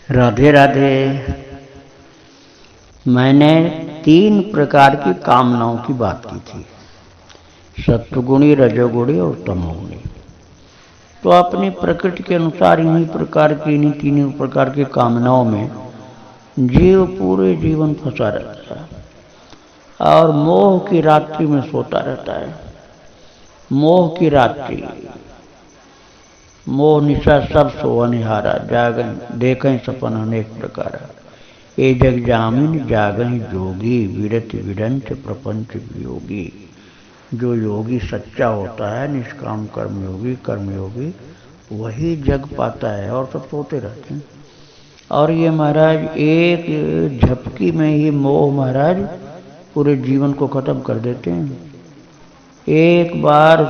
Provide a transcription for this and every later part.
राधे राधे। मैंने 3 प्रकार की कामनाओं की बात की थी, सत्वगुणी, रजोगुणी और तमोगुणी। तो अपनी प्रकृति के अनुसार इन्हीं प्रकार की, इन्हीं तीनों प्रकार की कामनाओं में जीव पूरे जीवन फंसा रहता है और मोह की रात्रि में सोता रहता है। मोह की रात्रि, मोह निशा सब सोवनिहारा, जागन देखें सपन अनेक प्रकार। ए जग जामिन जागहि जोगी, विरत विरंत प्रपंच वियोगी। जो योगी सच्चा होता है, निष्काम कर्मयोगी, कर्मयोगी, वही जग पाता है और सब सोते रहते हैं। और ये महाराज एक झपकी में ही मोह महाराज पूरे जीवन को खत्म कर देते हैं। एक बार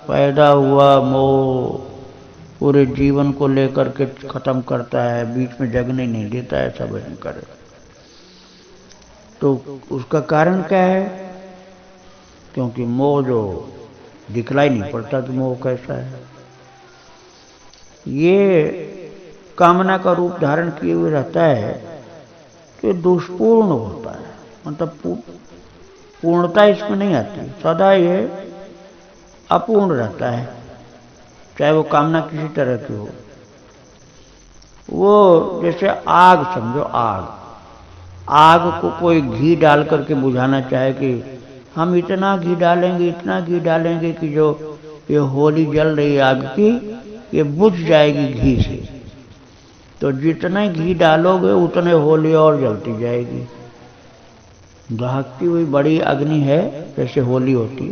पैदा हुआ मोह पूरे जीवन को लेकर के खत्म करता है, बीच में जगने नहीं देता है, ऐसा भयंकर है। तो उसका कारण क्या है? क्योंकि मोह जो दिखलाई नहीं पड़ता कि मोह कैसा है। ये कामना का रूप धारण किए हुए रहता है तो दुष्पूर्ण होता है, मतलब पूर्णता इसमें नहीं आती, सदा ये अपूर्ण रहता है, चाहे वो कामना किसी तरह की हो। वो जैसे आग समझो, आग को कोई घी डाल करके बुझाना चाहे कि हम इतना घी डालेंगे, इतना घी डालेंगे कि जो ये होली जल रही आग की, ये बुझ जाएगी घी से। तो जितना घी डालोगे उतने होली और जलती जाएगी। दहकती हुई बड़ी अग्नि है जैसे होली होती,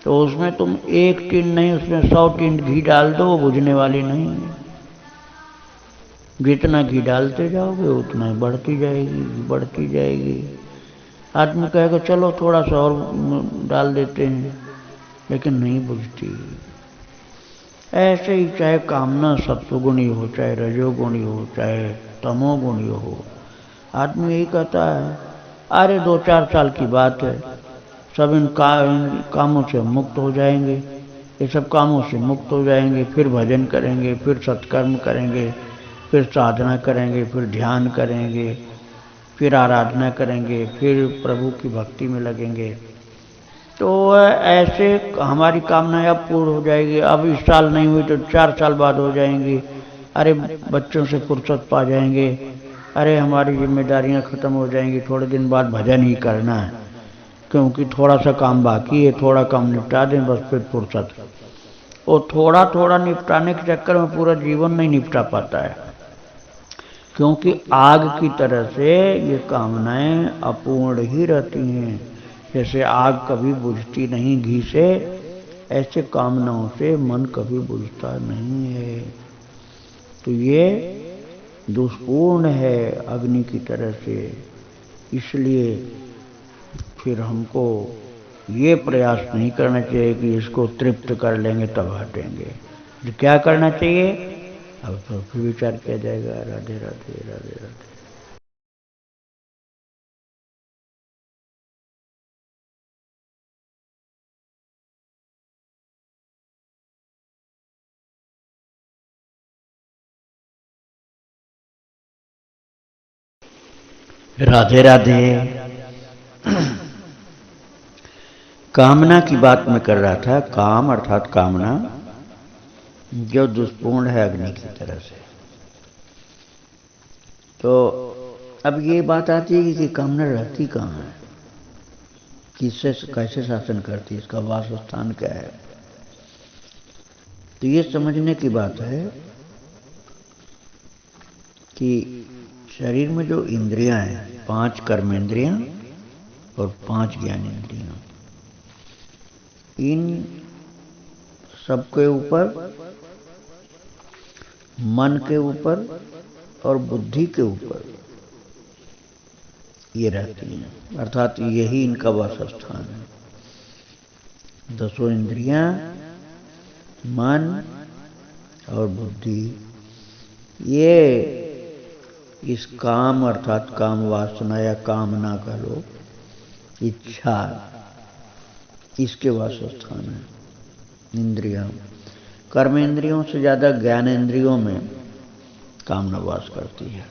तो उसमें तुम एक टीन नहीं, उसमें 100 टीन घी डाल दो, वो बुझने वाली नहीं है। जितना घी डालते जाओगे उतना ही बढ़ती जाएगी, बढ़ती जाएगी। आदमी कहेगा चलो थोड़ा सा और डाल देते हैं, लेकिन नहीं बुझती। ऐसे ही चाहे कामना सत्वगुणी हो, चाहे रजोगुणी हो, चाहे तमोगुणी हो, आदमी यही कहता है अरे 2-4 साल की बात है, सब इन कामों से मुक्त हो जाएंगे, ये सब कामों से मुक्त हो जाएंगे, फिर भजन करेंगे, फिर सत्कर्म करेंगे, फिर साधना करेंगे, फिर ध्यान करेंगे, फिर आराधना करेंगे, फिर प्रभु की भक्ति में लगेंगे। तो ऐसे हमारी कामनाएं अब पूर्ण हो जाएगी। अब इस साल नहीं हुई तो 4 साल बाद हो जाएंगी। अरे बच्चों से फुर्सत पा जाएंगे, अरे हमारी जिम्मेदारियां खत्म हो जाएंगी, थोड़े दिन बाद भजन ही करना है, क्योंकि थोड़ा सा काम बाकी है, थोड़ा काम निपटा दें बस फिर फुर्सत। और थोड़ा थोड़ा निपटाने के चक्कर में पूरा जीवन नहीं निपटा पाता है, क्योंकि आग की तरह से ये कामनाएं अपूर्ण ही रहती हैं। जैसे आग कभी बुझती नहीं घी से, ऐसे कामनाओं से मन कभी बुझता नहीं है। तो ये दुष्पूर्ण है अग्नि की तरह से। इसलिए फिर हमको ये प्रयास नहीं करना चाहिए कि इसको तृप्त कर लेंगे तब हटेंगे। तो क्या करना चाहिए? अब तो फिर विचार किया जाएगा। राधे राधे राधे राधे। राधे राधे। कामना की बात मैं कर रहा था। काम अर्थात कामना जो दुष्पूर्ण है अग्नि की तरह से। तो अब ये बात आती है कि कामना रहती कहाँ है, किससे कैसे शासन करती है, इसका वासस्थान क्या है। तो ये समझने की बात है कि शरीर में जो इंद्रियां हैं, 5 कर्मेंद्रियां और 5 ज्ञानेंद्रियां, इन सबके ऊपर, मन के ऊपर और बुद्धि के ऊपर ये रहती हैं, अर्थात यही इनका वासस्थान है। 10 इंद्रियां, मन और बुद्धि, ये इस काम अर्थात काम वासना या कामना का लो, इच्छा, इसके वासस्थान है। इंद्रियां, कर्मेंद्रियों से ज्यादा ज्ञानेंद्रियों में कामना वास करती है।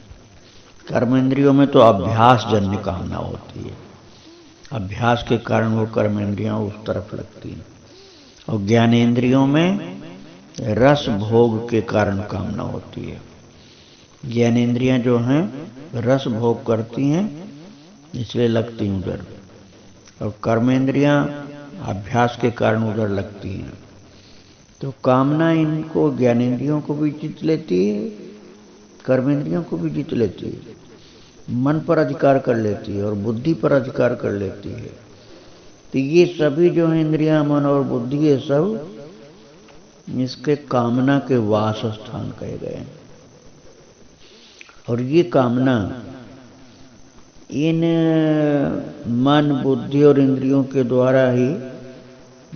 कर्मेंद्रियों में तो अभ्यास जन्य कामना होती है, अभ्यास के कारण वो कर्मेंद्रियां उस तरफ लगती हैं। और ज्ञानेंद्रियों में रस भोग के कारण कामना होती है। ज्ञानेंद्रियां जो हैं रस भोग करती हैं, इसलिए लगती हैं उधर, और कर्मेंद्रियां अभ्यास के कारण उधर लगती हैं। तो कामना इनको ज्ञानेंद्रियों को भी जीत लेती है, कर्मेंद्रियों को भी जीत लेती है, मन पर अधिकार कर लेती है और बुद्धि पर अधिकार कर लेती है। तो ये सभी जो है इंद्रियां, मन और बुद्धि, ये सब इसके कामना के वास स्थान कहे गए हैं। और ये कामना इन मन, बुद्धि और इंद्रियों के द्वारा ही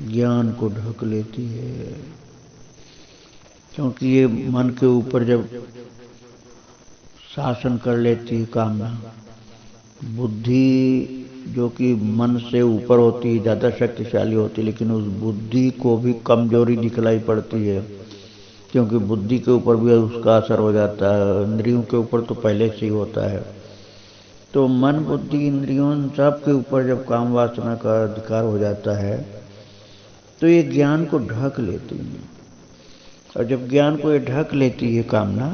ज्ञान को ढक लेती है। क्योंकि ये मन के ऊपर जब शासन कर लेती है कामना, बुद्धि जो कि मन से ऊपर होती है, ज़्यादा शक्तिशाली होती है, लेकिन उस बुद्धि को भी कमजोरी दिखलाई पड़ती है, क्योंकि बुद्धि के ऊपर भी उसका असर हो जाता है, इंद्रियों के ऊपर तो पहले से ही होता है। तो मन, बुद्धि, इंद्रियों सब के ऊपर जब काम वासना का अधिकार हो जाता है तो ये ज्ञान को ढक लेती है। और जब ज्ञान को ये ढक लेती है कामना,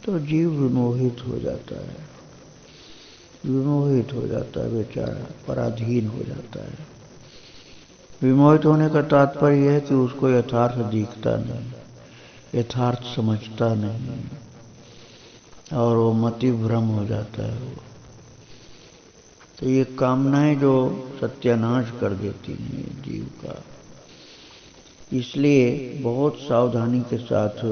तो जीव विमोहित हो जाता है, विमोहित हो जाता है, बेचारा पराधीन हो जाता है। विमोहित होने का तात्पर्य यह है कि उसको यथार्थ दिखता नहीं, यथार्थ समझता नहीं, और वो मति भ्रम हो जाता है वो। तो ये कामनाएं जो सत्यानाश कर देती हैं जीव का, इसलिए बहुत सावधानी के साथ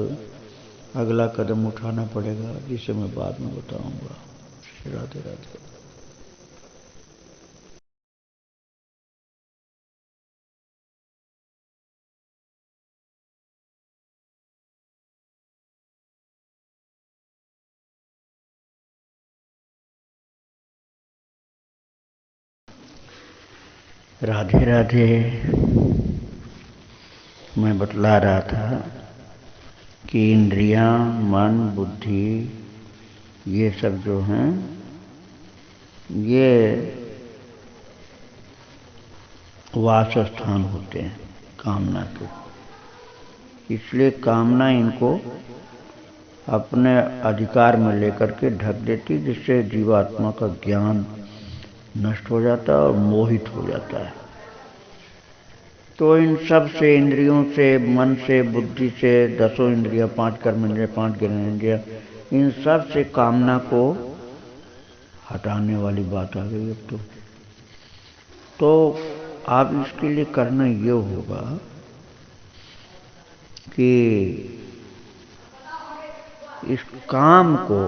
अगला कदम उठाना पड़ेगा, जिसे मैं बाद में बताऊंगा। राधे राधे। राधे राधे। मैं बतला रहा था कि इंद्रियां, मन, बुद्धि, ये सब जो हैं, ये वास स्थान होते हैं कामना के। इसलिए कामना इनको अपने अधिकार में लेकर के ढक देती, जिससे जीवात्मा का ज्ञान नष्ट हो जाता है और मोहित हो जाता है। तो इन सब से, इंद्रियों से, मन से, बुद्धि से, 10 इंद्रियां, 5 कर्मेंद्रियां, 5 ज्ञानेंद्रियां, इन सब से कामना को हटाने वाली बात आ गई अब तो आप इसके लिए करना ये होगा कि इस काम को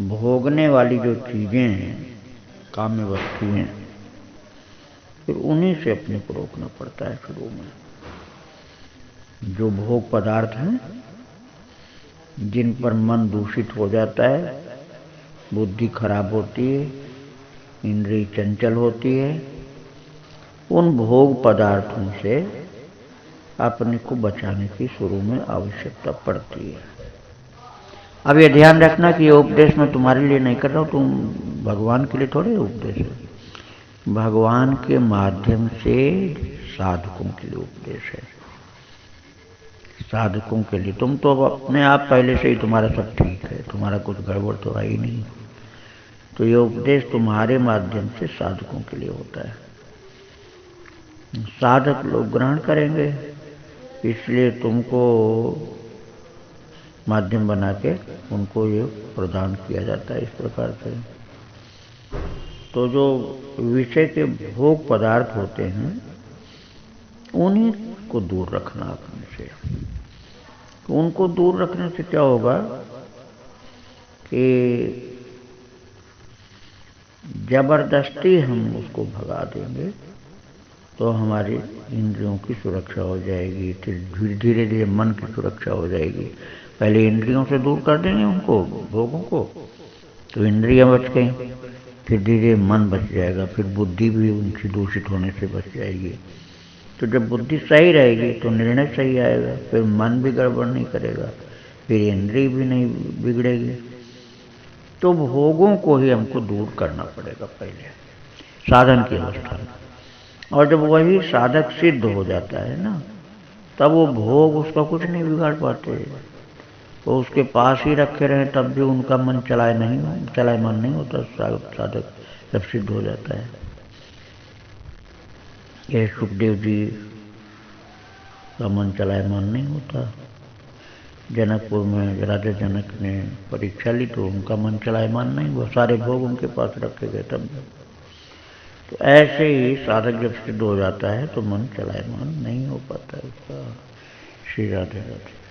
भोगने वाली जो चीजें हैं, काम्य वस्तुएं, फिर उन्हीं से अपने को रोकना पड़ता है शुरू में। जो भोग पदार्थ हैं, जिन पर मन दूषित हो जाता है, बुद्धि खराब होती है, इंद्रिय चंचल होती है, उन भोग पदार्थों से अपने को बचाने की शुरू में आवश्यकता पड़ती है। अब ये ध्यान रखना कि ये उपदेश मैं तुम्हारे लिए नहीं कर रहा हूं, तुम भगवान के लिए थोड़े उपदेश है, भगवान के माध्यम से साधकों के लिए उपदेश है, साधकों के लिए। तुम तो अपने आप पहले से ही तुम्हारा सब ठीक है, तुम्हारा कुछ गड़बड़ तो है ही नहीं। तो ये उपदेश तुम्हारे माध्यम से साधकों के लिए होता है। साधक लोग ग्रहण करेंगे, इसलिए तुमको माध्यम बना के उनको ये प्रदान किया जाता है इस प्रकार से। तो जो विषय के भोग पदार्थ होते हैं, उन्हीं को दूर रखना अपने से। तो उनको दूर रखने से क्या होगा कि जबरदस्ती हम उसको भगा देंगे तो हमारी इंद्रियों की सुरक्षा हो जाएगी, फिर धीरे धीरे धीरे मन की सुरक्षा हो जाएगी। पहले इंद्रियों से दूर कर देंगे उनको, भोगों को, तो इंद्रियां बच गई, फिर धीरे मन बच जाएगा, फिर बुद्धि भी उनकी दूषित होने से बच जाएगी। तो जब बुद्धि सही रहेगी तो निर्णय सही आएगा, फिर मन भी गड़बड़ नहीं करेगा, फिर इंद्रिय भी नहीं बिगड़ेगी। तो भोगों को ही हमको दूर करना पड़ेगा पहले साधन की अवस्था में। और जब वही साधक सिद्ध हो जाता है ना, तब वो भोग उसका कुछ नहीं बिगाड़ पाते। वो उसके पास ही रखे रहें तब भी उनका मन चलायमान नहीं होता साधक जब सिद्ध हो जाता है। ये सुखदेव जी का मन चलायमान नहीं होता। जनकपुर में राजा जनक ने परीक्षा ली तो उनका मन चलायमान नहीं हुआ, सारे भोग उनके पास रखे गए तब। तो ऐसे ही साधक जब सिद्ध हो जाता है तो मन चलायमान नहीं हो पाता उसका। श्री राधे राधे।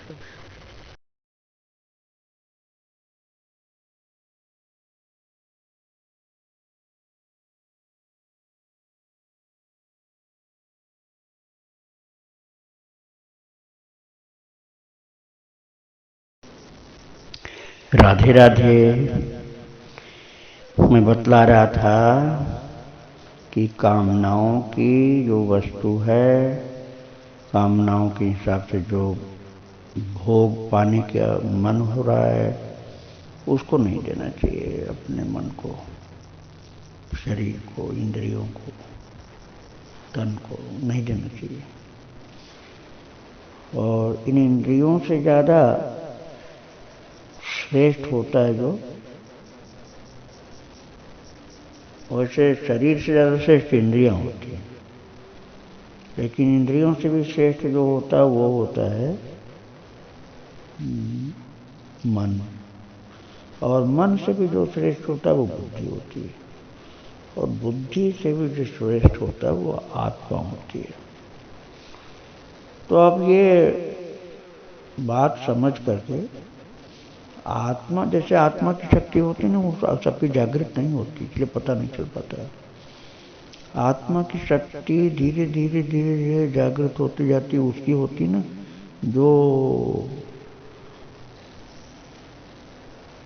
राधे राधे। मैं बतला रहा था कि कामनाओं की जो वस्तु है, कामनाओं के हिसाब से जो भोग पाने का मन हो रहा है, उसको नहीं देना चाहिए अपने मन को, शरीर को, इंद्रियों को, तन को नहीं देना चाहिए। और इन इंद्रियों से ज़्यादा श्रेष्ठ होता है जो, वैसे शरीर से ज़्यादा श्रेष्ठ इंद्रियां होती हैं, लेकिन इंद्रियों से भी श्रेष्ठ जो होता है वो होता है मन। और मन से भी जो श्रेष्ठ होता है वो बुद्धि होती है, और बुद्धि से भी जो श्रेष्ठ होता है वो आत्मा होती है। तो अब ये बात समझ करके, आत्मा जैसे आत्मा की शक्ति होती है ना, वो सबकी जागृत नहीं होती, इसलिए पता नहीं चल पाता है। आत्मा की शक्ति धीरे धीरे धीरे धीरे जागृत होती जाती है, उसकी होती ना जो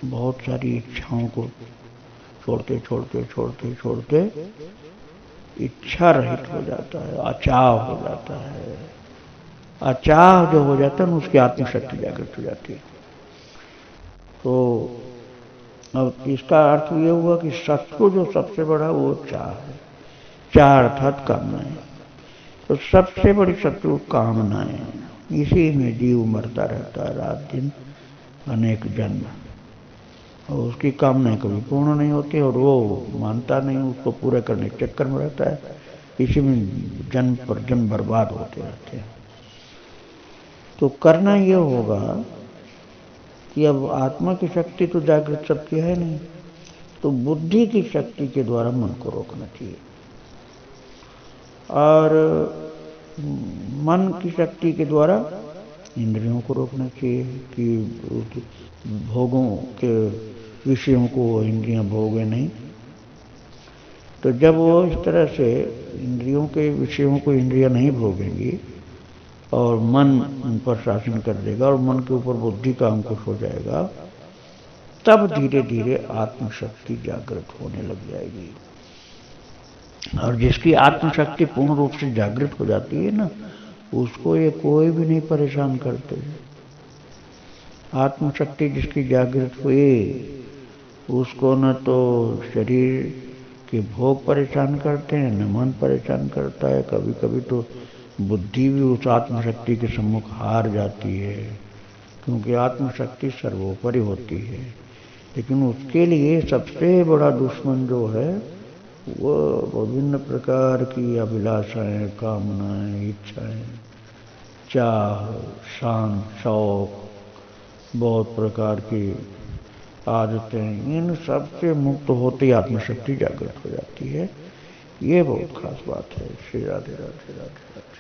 बहुत सारी इच्छाओं को छोड़ते छोड़ते छोड़ते छोड़ते इच्छा रहित हो जाता है, अचाह हो जाता है। अचाह जो हो जाता है ना, उसकी आत्मशक्ति जागृत हो जाती है। तो अब इसका अर्थ ये हुआ कि शत्रु जो सबसे बड़ा वो चाह है, चाह अर्थात कामनाएं। तो सबसे बड़ी शत्रु कामनाएं, इसी में जीव मरता रहता है रात दिन अनेक जन्म, और उसकी कामनाएं कभी पूर्ण नहीं होती और वो मानता नहीं, उसको पूरा करने के चक्कर में रहता है। इसी में जन्म पर जन्म बर्बाद होते रहते हैं। तो करना ये होगा कि अब आत्मा की शक्ति तो जागृत सबकी है नहीं, तो बुद्धि की शक्ति के द्वारा मन को रोकना चाहिए। और मन की शक्ति के द्वारा इंद्रियों को रोकना चाहिए कि भोगों के विषयों को इंद्रियां भोगे नहीं। तो जब वो इस तरह से इंद्रियों के विषयों को इंद्रियां नहीं भोगेंगी और मन उन पर शासन कर देगा और मन के ऊपर बुद्धि का अंकुश हो जाएगा, तब धीरे धीरे आत्मशक्ति जागृत होने लग जाएगी। और जिसकी आत्मशक्ति पूर्ण रूप से जागृत हो जाती है ना, उसको ये कोई भी नहीं परेशान करते। आत्मशक्ति जिसकी जागृत हुई, उसको न तो शरीर के भोग परेशान करते हैं, न मन परेशान करता है। कभी कभी तो बुद्धि भी उस आत्मशक्ति के सम्मुख हार जाती है, क्योंकि आत्मशक्ति सर्वोपरि होती है। लेकिन उसके लिए सबसे बड़ा दुश्मन जो है वो विभिन्न प्रकार की अभिलाषाएं, कामनाएं, इच्छाएं, चाह, शान, शौक, बहुत प्रकार की आदतें, इन सब से मुक्त होते ही आत्मशक्ति जागृत हो जाती है। ये बहुत खास बात है। श्री राधे राधे राधे राधे।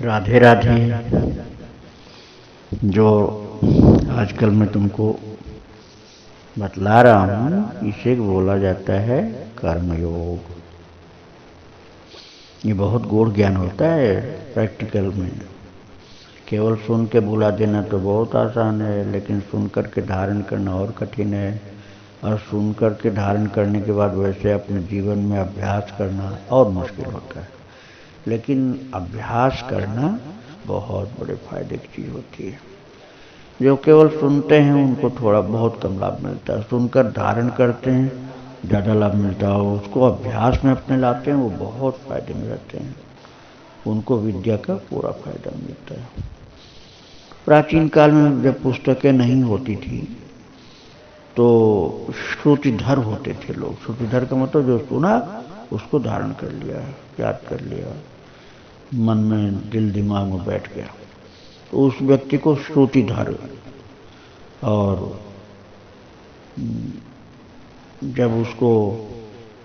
राधे राधे। जो आजकल मैं तुमको बतला रहा हूँ, इसे बोला जाता है कर्मयोग। ये बहुत गूढ़ ज्ञान होता है प्रैक्टिकल में, केवल सुन के भुला देना तो बहुत आसान है, लेकिन सुन कर के धारण करना और कठिन है, और सुन कर के धारण करने के बाद वैसे अपने जीवन में अभ्यास करना और मुश्किल होता है। लेकिन अभ्यास करना बहुत बड़े फायदे की चीज़ होती है। जो केवल सुनते हैं उनको थोड़ा बहुत कम लाभ मिलता है, सुनकर धारण करते हैं ज़्यादा लाभ मिलता है, और उसको अभ्यास में अपने लाते हैं वो बहुत फायदे में रहते हैं, उनको विद्या का पूरा फायदा मिलता है। प्राचीन काल में जब पुस्तकें नहीं होती थी तो श्रुतिधर होते थे लोग। श्रुतिधर का मतलब जो सुना उसको धारण कर लिया, याद कर लिया, मन में दिल दिमाग में बैठ गया, तो उस व्यक्ति को श्रुतिधर। और जब उसको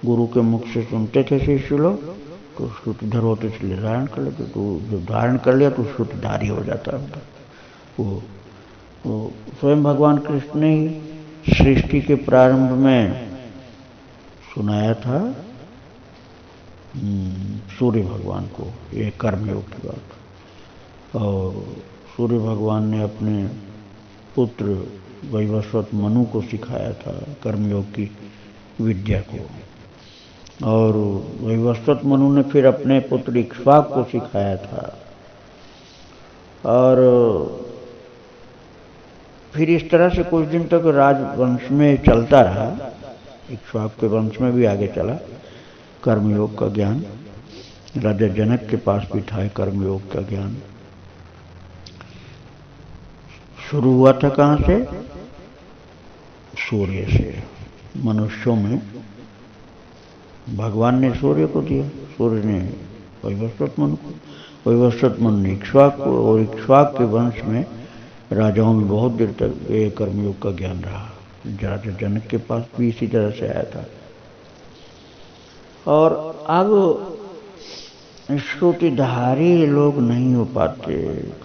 गुरु के मुख से सुनते थे शिष्य लोग तो श्रुतिधर होते थे, धारण कर लेते, तो जब धारण कर लिया तो श्रुतिधारी हो जाता है। वो स्वयं भगवान कृष्ण ने ही सृष्टि के प्रारंभ में सुनाया था सूर्य भगवान को ये कर्मयोग की बात, और सूर्य भगवान ने अपने पुत्र वैवस्वत मनु को सिखाया था कर्मयोग की विद्या को, और वैवस्वत मनु ने फिर अपने पुत्र इक्ष्वाक को सिखाया था, और फिर इस तरह से कुछ दिन तक राजवंश में चलता रहा। इक्ष्वाक के वंश में भी आगे चला कर्मयोग का ज्ञान। राजा जनक के पास भी था कर्मयोग का ज्ञान। शुरू हुआ था कहाँ से? सूर्य से। मनुष्यों में भगवान ने सूर्य को दिया, सूर्य ने वैवस्वत मनु को, वैवस्वत मनु ने इक्ष्वाक को, और इक्ष्वाक के वंश में राजाओं में बहुत देर तक ये कर्मयोग का ज्ञान रहा। राजा जनक के पास भी इसी तरह से आया था। और अब श्रुतिधारी लोग नहीं हो पाते,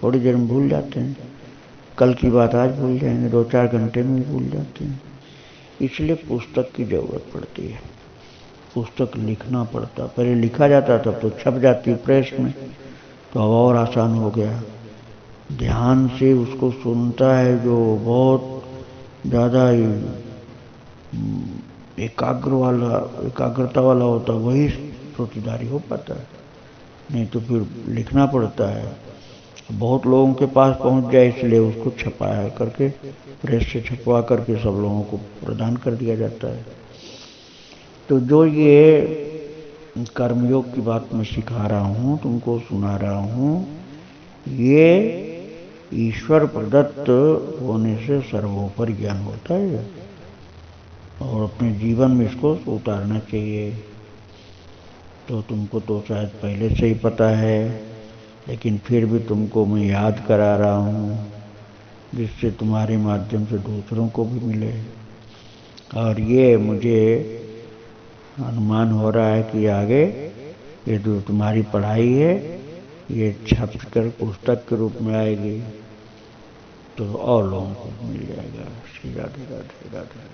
थोड़ी देर में भूल जाते हैं, कल की बात आज भूल जाएंगे, 2-4 घंटे में भूल जाते हैं। इसलिए पुस्तक की जरूरत पड़ती है, पुस्तक लिखना पड़ता। पहले लिखा जाता तब तो छप जाती प्रेस में, तो अब और आसान हो गया। ध्यान से उसको सुनता है जो बहुत ज़्यादा एकाग्रता वाला होता है वही श्रुतिधारी हो पाता है, नहीं तो फिर लिखना पड़ता है। बहुत लोगों के पास पहुंच जाए इसलिए उसको छपाया करके प्रेस से छपवा करके सब लोगों को प्रदान कर दिया जाता है। तो जो ये कर्मयोग की बात मैं सिखा रहा हूँ, तुमको सुना रहा हूँ, ये ईश्वर प्रदत्त होने से सर्वोपरि ज्ञान होता है, और अपने जीवन में इसको उतारना चाहिए। तो तुमको तो शायद पहले से ही पता है, लेकिन फिर भी तुमको मैं याद करा रहा हूँ, जिससे तुम्हारे माध्यम से दूसरों को भी मिले। और ये मुझे अनुमान हो रहा है कि आगे ये जो तुम्हारी पढ़ाई है ये छप कर पुस्तक के रूप में आएगी, तो और लोगों को मिल जाएगा। श्री राधे राधे राधे।